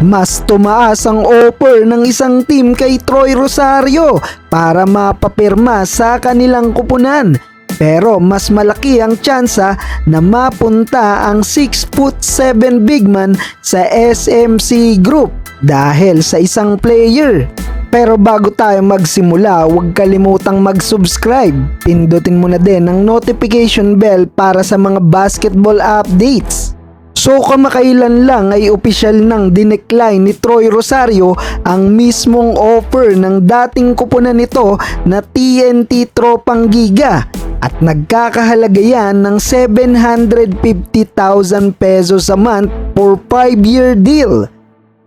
Mas tumaas ang offer ng isang team kay Troy Rosario para mapapirma sa kanilang kupunan. Pero mas malaki ang tsansa na mapunta ang 6'7" big man sa SMC Group dahil sa isang player. Pero bago tayo magsimula, huwag kalimutang mag-subscribe. Pindutin mo na din ang notification bell para sa mga basketball updates. So kamakailan lang ay opisyal nang dinecline ni Troy Rosario ang mismong offer ng dating kupunan nito na TNT Tropang Giga at nagkakahalaga yan ng 750,000 pesos a month for 5-year deal.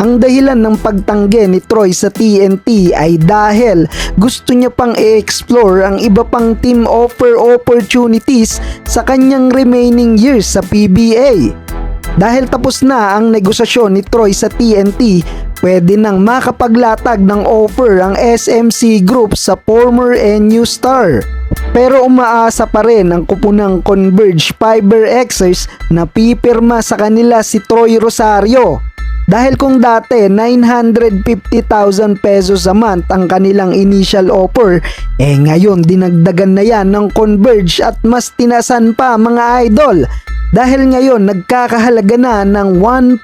Ang dahilan ng pagtanggi ni Troy sa TNT ay dahil gusto niya pang i-explore ang iba pang team offer opportunities sa kanyang remaining years sa PBA. Dahil tapos na ang negosasyon ni Troy sa TNT, pwede nang makapaglatag ng offer ang SMC Group sa former NU Star. Pero umaasa pa rin ang kupunang Converge Fiber Xers na pipirma sa kanila si Troy Rosario. Dahil kung dati 950,000 pesos a month ang kanilang initial offer, ngayon dinagdagan na yan ng Converge at mas tinasan pa mga idol. Dahil ngayon nagkakahalaga na ng 1.2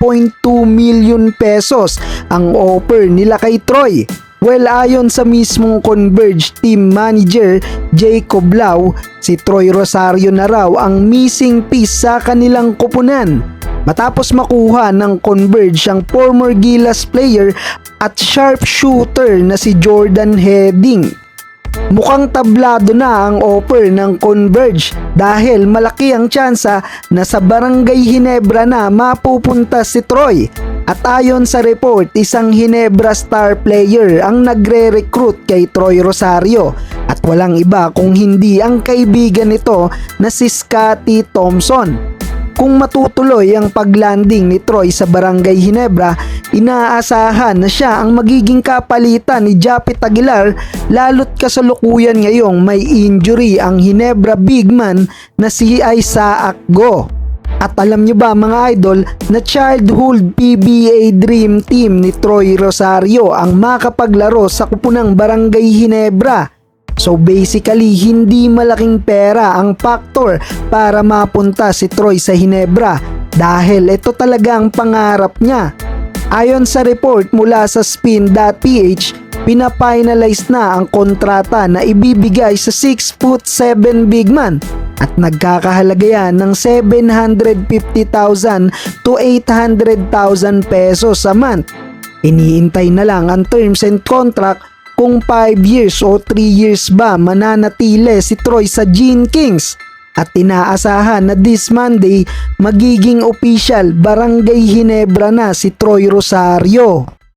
million pesos ang offer nila kay Troy. Well, ayon sa mismong Converge team manager Jacob Lau, si Troy Rosario na raw ang missing piece sa kanilang kupunan. Matapos makuha ng Converge ang former Gilas player at sharpshooter na si Jordan Heading. Mukhang tablado na ang offer ng Converge dahil malaki ang tsansa na sa Barangay Ginebra na mapupunta si Troy. At ayon sa report, isang Ginebra star player ang nagre-recruit kay Troy Rosario at walang iba kung hindi ang kaibigan nito na si Scottie Thompson. Kung matutuloy ang paglanding ni Troy sa Barangay Ginebra, inaasahan na siya ang magiging kapalitan ni Japit Aguilar lalo't kasalukuyan ngayong may injury ang Ginebra big man na si Isaac Go. At alam nyo ba mga idol na childhood PBA dream team ni Troy Rosario ang makapaglaro sa kupunang Barangay Ginebra? So basically, hindi malaking pera ang factor para mapunta si Troy sa Ginebra dahil ito talaga ang pangarap niya. Ayon sa report mula sa spin.ph, pina-finalize na ang kontrata na ibibigay sa 6'7" big man at nagkakahalaga yan ng 750,000 to 800,000 pesos a month. Iniintay na lang ang terms and contract kung 5 years o 3 years ba mananatili si Troy sa Gene Kings at inaasahan na this Monday magiging official Barangay Ginebra na si Troy Rosario.